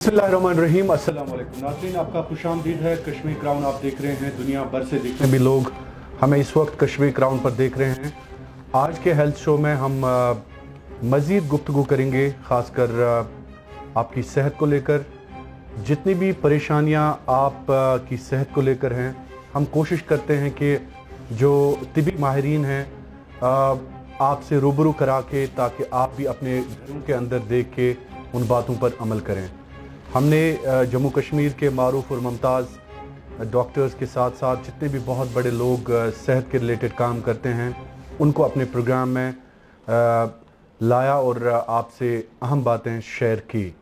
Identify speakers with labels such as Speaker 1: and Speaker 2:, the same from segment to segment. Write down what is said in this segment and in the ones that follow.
Speaker 1: बिस्मिल्लाहिर्रहमानिर्रहीम। अस्सलाम वालेकुम नाज़रीन, आपका खुशामदीद है। कश्मीर क्राउन आप देख रहे हैं। दुनिया भर से जितने भी लोग हमें इस वक्त कश्मीर क्राउन पर देख रहे हैं, आज के हेल्थ शो में हम मज़ीद गुफ्तगू करेंगे, ख़ासकर आपकी सेहत को लेकर। जितनी भी परेशानियां आप की सेहत को लेकर हैं, हम कोशिश करते हैं कि जो तिबी माहिरीन हैं आपसे रूबरू करा के, ताकि आप भी अपने घरों के अंदर देख के उन बातों पर अमल करें। हमने जम्मू कश्मीर के मारूफ और मुमताज़ डॉक्टर्स के साथ साथ जितने भी बहुत बड़े लोग सेहत के रिलेटेड काम करते हैं, उनको अपने प्रोग्राम में लाया और आपसे अहम बातें शेयर की।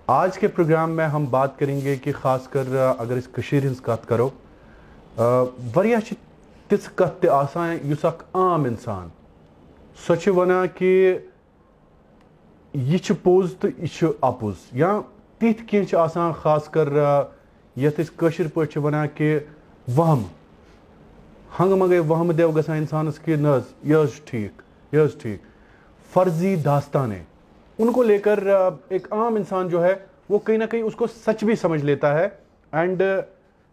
Speaker 1: आज के प्रोग्राम में हम बात करेंगे कि ख़ासकर अगर इस कशीर हिंस कत करो वारियाह तिस कत आसान युस अख आम इंसान सो छ वनान कि यह पोज तो यह अपोज, या तिथ कह आसान खासकर यथ कशिर पे वनान कि वहम हंग मंगे वहम देव गसा इंसानस कि न यह ठीक यह ठीक फर्जी दास्तानें, उनको लेकर एक आम इंसान जो है वो कहीं ना कहीं उसको सच भी समझ लेता है and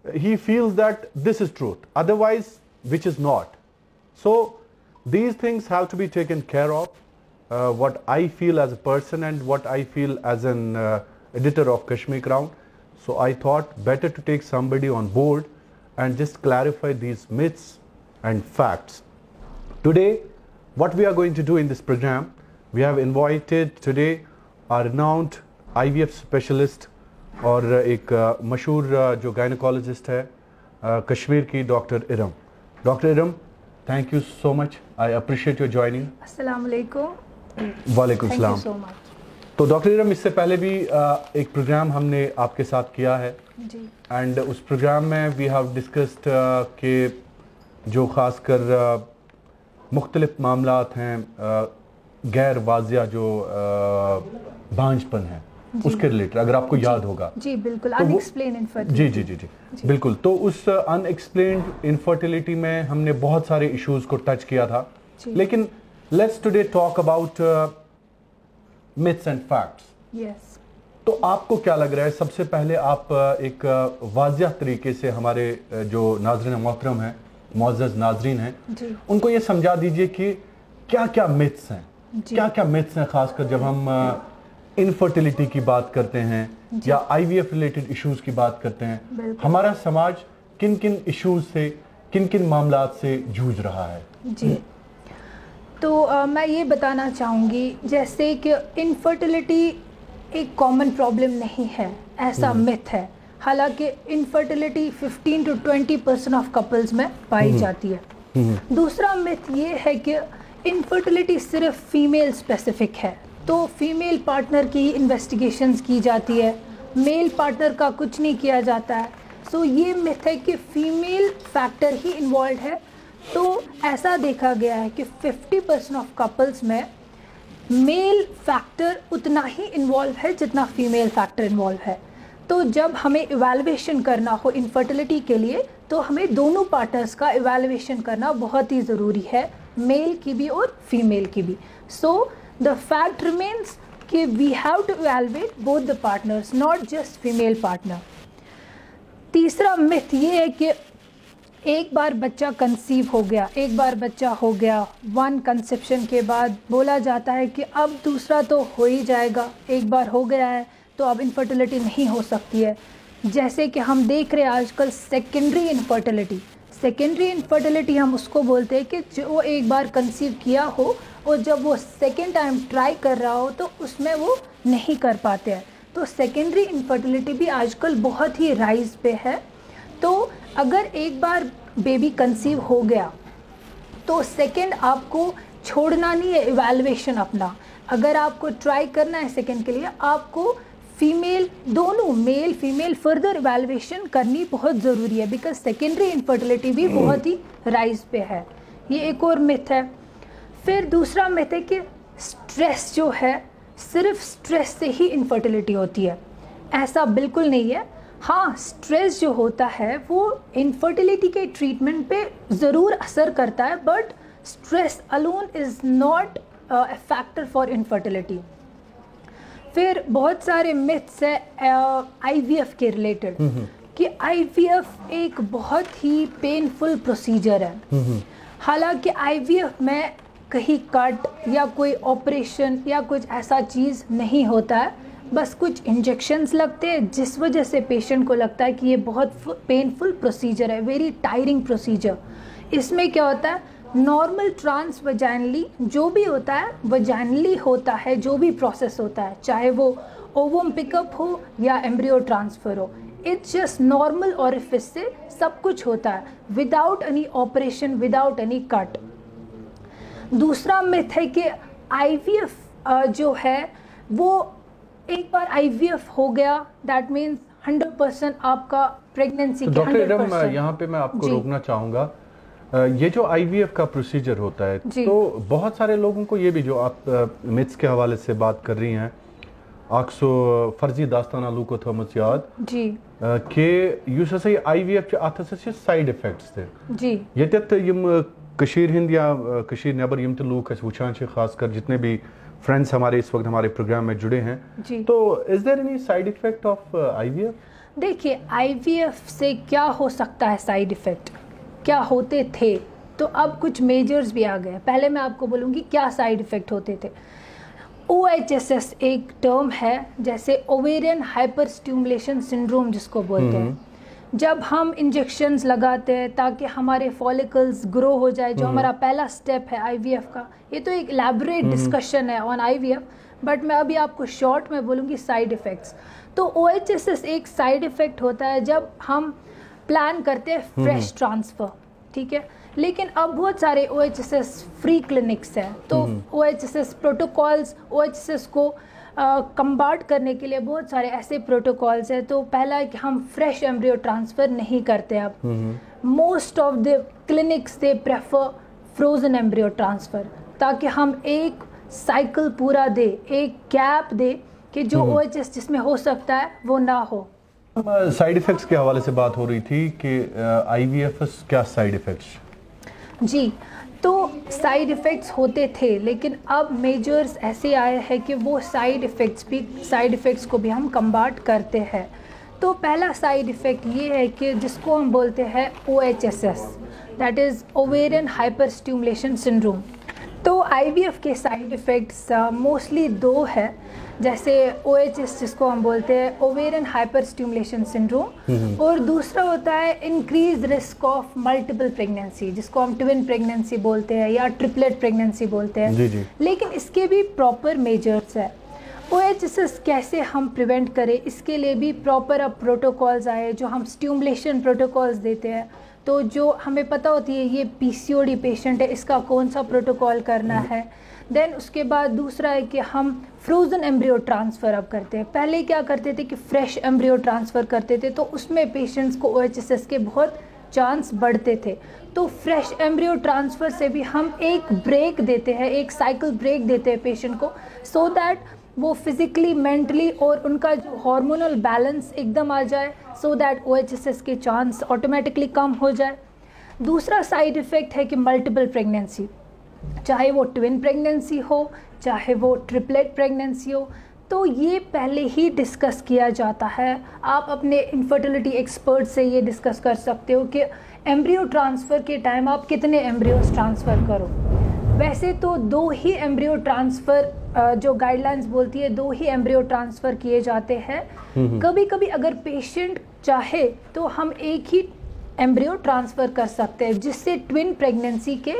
Speaker 1: he feels that this is truth, otherwise which is not. So these things have to be taken care of. What I feel as a person and what I feel as an editor of Kashmir Crown. So I thought better to take somebody on board and just clarify these myths and facts. Today, what we are going to do in this program, we have invited today a renowned IVF specialist और एक मशहूर जो gynaecologist है कश्मीर की, doctor Iram. Doctor Iram, thank you so much, I appreciate your joining.
Speaker 2: अस्सलाम वालेकुम।
Speaker 1: वालेकुम सलाम। तो डॉक्टर इरम, इससे पहले भी एक प्रोग्राम हमने आपके साथ किया है
Speaker 2: जी,
Speaker 1: एंड उस प्रोग्राम में वी हैव डिस्कस्ड कि जो ख़ासकर मुख्तलिफ मामलात हैं गैर वाजिया जो भांजपन है उसके रिलेटेड, अगर आपको याद होगा।
Speaker 2: जी बिल्कुल,
Speaker 1: तो
Speaker 2: अनएक्सप्लेन्ड इनफर्टिलिटी।
Speaker 1: जी जी जी जी बिल्कुल। तो उस अनएक्सप्लेन्ड इनफर्टिलिटी में हमने बहुत सारे इश्यूज को टच किया था, लेकिन let's today talk about myths and facts.
Speaker 2: Yes.
Speaker 1: तो आपको क्या लग रहा है, सबसे पहले आप एक वाजिया तरीके से हमारे जो नाज़रीन मोहतरम हैं, मुअज़्ज़ज़ नाज़रीन हैं, उनको ये समझा दीजिए कि क्या क्या मिथ्स हैं, क्या क्या मिथ्स हैं, खासकर जब हम इनफर्टिलिटी की बात करते हैं या आईवीएफ रिलेटेड इश्यूज की बात करते हैं। हमारा समाज किन किन इश्यूज से, किन किन मामलात से जूझ रहा है।
Speaker 2: जी, तो मैं ये बताना चाहूँगी जैसे कि इनफर्टिलिटी एक कॉमन प्रॉब्लम नहीं है, ऐसा मिथ है। हालांकि इनफर्टिलिटी 15 to 20% ऑफ कपल्स में पाई जाती है। दूसरा मिथ ये है कि इनफर्टिलिटी सिर्फ फीमेल स्पेसिफिक है, तो फीमेल पार्टनर की इन्वेस्टिगेशंस की जाती है, मेल पार्टनर का कुछ नहीं किया जाता है। सो ये मिथ है कि फीमेल फैक्टर ही इन्वॉल्व है। तो ऐसा देखा गया है कि 50% ऑफ कपल्स में मेल फैक्टर उतना ही इन्वॉल्व है जितना फीमेल फैक्टर इन्वॉल्व है। तो जब हमें इवैल्यूएशन करना हो इनफर्टिलिटी के लिए, तो हमें दोनों पार्टनर्स का इवैल्यूएशन करना बहुत ही ज़रूरी है, मेल की भी और फीमेल की भी। सो the fact remains कि we have to evaluate both the partners, not just female partner. तीसरा मिथ ये है कि एक बार बच्चा कंसीव हो गया, एक बार बच्चा हो गया, वन कंसेप्शन के बाद बोला जाता है कि अब दूसरा तो हो ही जाएगा, एक बार हो गया है तो अब इनफर्टिलिटी नहीं हो सकती है। जैसे कि हम देख रहे हैं आजकल सेकेंडरी इनफर्टिलिटी। सेकेंडरी इनफर्टिलिटी हम उसको बोलते हैं कि जो एक बार कंसीव किया हो और जब वो सेकेंड टाइम ट्राई कर रहा हो तो उसमें वो नहीं कर पाते हैं। तो सेकेंडरी इनफर्टिलिटी भी आजकल बहुत ही राइज पे है। तो अगर एक बार बेबी कंसीव हो गया तो सेकेंड आपको छोड़ना नहीं है इवैल्यूएशन अपना। अगर आपको ट्राई करना है सेकेंड के लिए, आपको फीमेल दोनों मेल फीमेल फर्दर इवैल्यूएशन करनी बहुत ज़रूरी है, बिकॉज सेकेंडरी इनफर्टिलिटी भी बहुत ही राइज पे है। ये एक और मिथ है। फिर दूसरा मिथ है कि स्ट्रेस जो है, सिर्फ स्ट्रेस से ही इनफर्टिलिटी होती है। ऐसा बिल्कुल नहीं है। हाँ, स्ट्रेस जो होता है वो इनफर्टिलिटी के ट्रीटमेंट पे ज़रूर असर करता है, but stress alone is not a factor for infertility. फिर बहुत सारे मिथ्स है आईवीएफ के रिलेटेड कि आईवीएफ एक बहुत ही पेनफुल प्रोसीजर है। हालांकि आईवीएफ में कहीं कट या कोई ऑपरेशन या कुछ ऐसा चीज़ नहीं होता है, बस कुछ इंजेक्शंस लगते हैं जिस वजह से पेशेंट को लगता है कि ये बहुत पेनफुल प्रोसीजर है, वेरी टायरिंग प्रोसीजर। इसमें क्या होता है, नॉर्मल ट्रांस वजाइनली जो भी होता है वजाइनली होता है, जो भी प्रोसेस होता है, चाहे वो ओवम पिकअप हो या एम्ब्रियो ट्रांसफ़र हो, इट्स जस्ट नॉर्मल ओरिफिस से सब कुछ होता है without any operation, without any cut. दूसरा मिथ है कि आईवीएफ जो है वो एक बार आईवीएफ हो गया दैट मीन्स 100% आपका प्रेगनेंसी
Speaker 1: तो
Speaker 2: के 100%।
Speaker 1: डॉक्टर इरम, यहाँ पे मैं आपको रोकना चाहूँगा। ये जो आईवीएफ का प्रोसीजर होता है, तो बहुत सारे लोगों को ये भी, जो आप मिथ्स के हवाले से बात कर रही हैं, आक्सो फर्जी दास्ताना लूको थोमस याद
Speaker 2: जी
Speaker 1: कि युस हसा ये आईवीएफ अत हसा साइड इफेक्ट्स थे
Speaker 2: जी
Speaker 1: यत यम कशीर हिंद या कशीर नेबर यम लूक वुचान खासकर जितने भी फ्रेंड्स हमारे इस वक्त हमारे प्रोग्राम में जुड़े हैं, तो is there any side effect of IVF?
Speaker 2: देखिए, आईवीएफ से क्या हो सकता है साइड इफेक्ट, क्या होते थे, तो अब कुछ मेजर्स भी आ गए। पहले मैं आपको बोलूँगी क्या साइड इफ़ेक्ट होते थे। OHSS एक टर्म है, जैसे ओवेरियन हाइपर स्टिमुलेशन सिंड्रोम जिसको बोलते हैं। जब हम इंजेक्शंस लगाते हैं ताकि हमारे फॉलिकल्स ग्रो हो जाए, जो हमारा पहला स्टेप है आईवीएफ का। ये तो एक इलैबोरेट डिस्कशन है ऑन आईवीएफ, बट मैं अभी आपको शॉर्ट में बोलूँगी साइड इफ़ेक्ट्स। तो OHSS एक साइड इफ़ेक्ट होता है जब हम प्लान करते हैं फ्रेश ट्रांसफ़र, ठीक है। लेकिन अब बहुत सारे OHSS फ्री क्लिनिक्स हैं, तो OHSS प्रोटोकॉल्स, OHSS को कम्बाट करने के लिए बहुत सारे ऐसे प्रोटोकॉल्स हैं। तो पहला है कि हम फ्रेश एम्ब्रियो ट्रांसफ़र नहीं करते। अब most of the clinics they prefer frozen embryo transfer, ताकि हम एक साइकिल पूरा दे, एक गैप दे कि जो OHS जिसमें हो सकता है वो ना हो।
Speaker 1: साइड इफ़ेक्ट्स के हवाले से बात हो रही थी कि आईवीएफ क्या साइड इफ़ेक्ट्स?
Speaker 2: जी, तो साइड इफ़ेक्ट्स होते थे, लेकिन अब मेजर्स ऐसे आए हैं कि वो साइड इफ़ेक्ट्स को भी हम कम्बाट करते हैं। तो पहला साइड इफ़ेक्ट ये है कि जिसको हम बोलते हैं OHSS, that is ovarian hyper stimulation syndrome. तो आईवीएफ के साइड इफ़ेक्ट्स मोस्टली दो है, जैसे OHS जिसको हम बोलते हैं ओवेरियन हाइपर स्टिमुलेशन सिंड्रोम, और दूसरा होता है increase risk of multiple pregnancy, जिसको हम ट्विन प्रेगनेंसी बोलते हैं या ट्रिपलेट प्रेगनेंसी बोलते हैं।
Speaker 1: जी। लेकिन
Speaker 2: इसके भी प्रॉपर मेजर्स है। OHSS कैसे हम प्रिवेंट करें, इसके लिए भी प्रॉपर अब प्रोटोकॉल्स आए, जो हम स्टिमुलेशन प्रोटोकॉल्स देते हैं। तो जो हमें पता होती है ये PCOD पेशेंट है, इसका कौन सा प्रोटोकॉल करना है। देन उसके बाद दूसरा है कि हम फ्रोज़न एम्ब्रियो ट्रांसफ़र अब करते हैं। पहले क्या करते थे कि फ्रेश एम्ब्रियो ट्रांसफ़र करते थे, तो उसमें पेशेंट्स को OHSS के बहुत चांस बढ़ते थे। तो फ्रेश एम्ब्रियो ट्रांसफ़र से भी हम एक ब्रेक देते हैं, एक साइकिल ब्रेक देते हैं पेशेंट को, सो दैट वो फिज़िकली, मेंटली और उनका जो हार्मोनल बैलेंस एकदम आ जाए, सो दैट OHSS के चांस ऑटोमेटिकली कम हो जाए। दूसरा साइड इफ़ेक्ट है कि मल्टीपल प्रेगनेंसी, चाहे वो ट्विन प्रेगनेंसी हो, चाहे वो ट्रिपलेट प्रेगनेंसी हो, तो ये पहले ही डिस्कस किया जाता है। आप अपने इनफर्टिलिटी एक्सपर्ट से ये डिस्कस कर सकते हो कि एम्ब्रियो ट्रांसफ़र के टाइम आप कितने एम्ब्रियोज ट्रांसफ़र करो। वैसे तो 2 ही एम्ब्रियो ट्रांसफ़र जो गाइडलाइंस बोलती है 2 ही एम्ब्रियो ट्रांसफ़र किए जाते हैं। कभी कभी अगर पेशेंट चाहे तो हम एक ही एम्ब्रियो ट्रांसफ़र कर सकते हैं, जिससे ट्विन प्रेगनेंसी के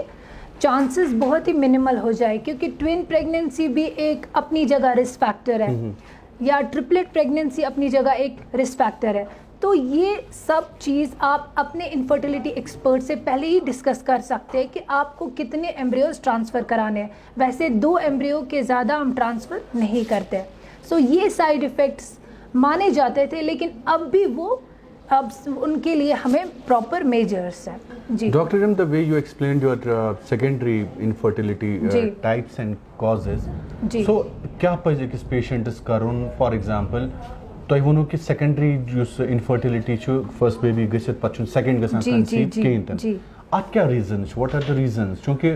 Speaker 2: चांसेस बहुत ही मिनिमल हो जाए, क्योंकि ट्विन प्रेगनेंसी भी एक अपनी जगह रिस्क फैक्टर है, या ट्रिपलेट प्रेगनेंसी अपनी जगह एक रिस्क फैक्टर है। तो ये सब चीज़ आप अपने इनफर्टिलिटी एक्सपर्ट से पहले ही डिस्कस कर सकते हैं कि आपको कितने एम्ब्रियोज ट्रांसफ़र कराने हैं। वैसे 2 एम्ब्रियो के ज़्यादा हम ट्रांसफ़र नहीं करते। सो ये साइड इफ़ेक्ट्स माने जाते थे, लेकिन अब भी वो अब उनके लिए हमें प्रॉपर मेजर्स हैं। जी
Speaker 1: doctor, the way you explained your secondary infertility types and causes, so क्या पज़ अकिस पेशेंटस करन, फॉर एग्जांपल तुम वनो कि सेकेंडरी जुस इनफर्टिलिटी फर्स्ट बेबी गसित पत सेकंड गसान कंसीव कहीं तन अत क्या reason, what are the reasons? चूंकि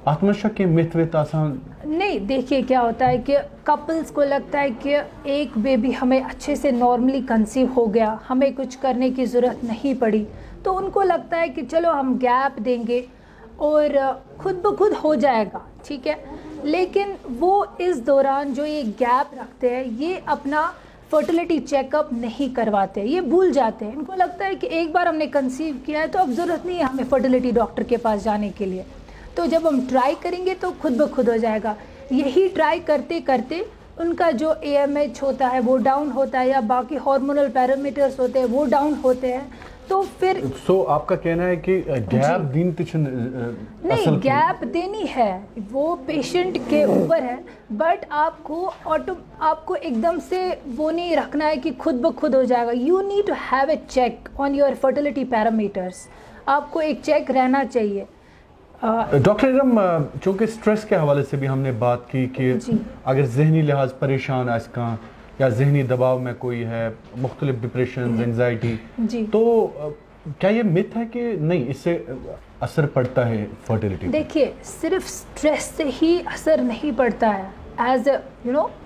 Speaker 1: आत्मशक के मिथ विथ आसान
Speaker 2: नहीं, देखिए क्या होता है कि कपल्स को लगता है कि एक बेबी हमें अच्छे से नॉर्मली कंसीव हो गया, हमें कुछ करने की ज़रूरत नहीं पड़ी, तो उनको लगता है कि चलो हम गैप देंगे और खुद ब खुद हो जाएगा, ठीक है। लेकिन वो इस दौरान जो ये गैप रखते हैं, ये अपना फर्टिलिटी चेकअप नहीं करवाते, ये भूल जाते हैं। इनको लगता है कि एक बार हमने कंसीव किया है तो अब ज़रूरत नहीं है हमें फर्टिलिटी डॉक्टर के पास जाने के लिए, तो जब हम ट्राई करेंगे तो खुद ब खुद हो जाएगा। यही ट्राई करते करते उनका जो AMH होता है वो डाउन होता है, या बाकी हार्मोनल पैरामीटर्स होते हैं वो डाउन होते हैं, तो फिर
Speaker 1: आपका कहना है कि गैप दिन
Speaker 2: नहीं, गैप देनी है वो पेशेंट के ऊपर है, बट आपको एकदम से वो नहीं रखना है कि खुद ब खुद हो जाएगा। You need to have a check on your fertility parameters, आपको एक चेक रहना चाहिए।
Speaker 1: डॉक्टर इरम, चूँकि स्ट्रेस के हवाले से भी हमने बात की कि अगर जहनी लिहाज परेशान है इसका, या जहनी दबाव में कोई है, मुख्तलिफ डिप्रेशन, एंजाइटी, तो क्या ये मिथ है कि नहीं इससे असर पड़ता है फर्टिलिटी?
Speaker 2: देखिए, सिर्फ स्ट्रेस से ही असर नहीं पड़ता है। As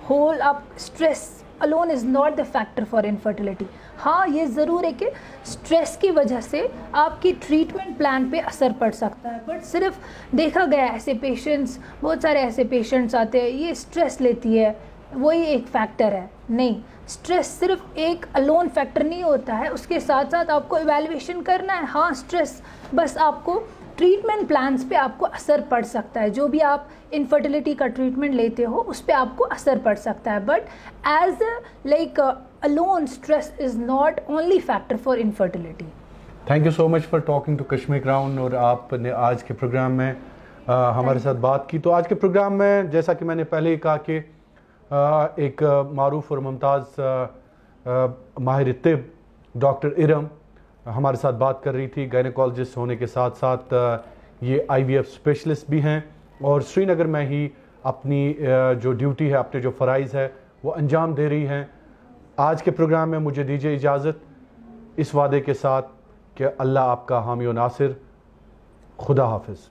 Speaker 2: whole up stress alone is not the factor for infertility. हाँ, ये ज़रूर है कि स्ट्रेस की वजह से आपकी ट्रीटमेंट प्लान पे असर पड़ सकता है, बट सिर्फ देखा गया ऐसे पेशेंट्स, बहुत सारे ऐसे पेशेंट्स आते हैं ये स्ट्रेस लेती है वही एक फैक्टर है। नहीं, स्ट्रेस सिर्फ एक अलोन फैक्टर नहीं होता है, उसके साथ साथ आपको इवैल्यूएशन करना है। हाँ, स्ट्रेस बस आपको ट्रीटमेंट प्लान्स पे आपको असर पड़ सकता है, जो भी आप इनफर्टिलिटी का ट्रीटमेंट लेते हो उस पर आपको असर पड़ सकता है, but as like alone stress is not only factor for infertility.
Speaker 1: Thank you so much for talking to Kashmir crown, और आपने आज के प्रोग्राम में हमारे साथ बात की। तो आज के प्रोग्राम में जैसा कि मैंने पहले ही कहा कि एक मारूफ और मुमताज़ माहिर तिब डॉक्टर इरम हमारे साथ बात कर रही थी। गायनेकोलॉजिस्ट होने के साथ साथ ये IVF स्पेशलिस्ट भी हैं, और श्रीनगर में ही अपनी जो ड्यूटी है, अपने जो फ़राइज़ है वो अंजाम दे रही हैं। आज के प्रोग्राम में मुझे दीजिए इजाज़त, इस वादे के साथ कि अल्लाह आपका हामी और नासिर। खुदा हाफिज़।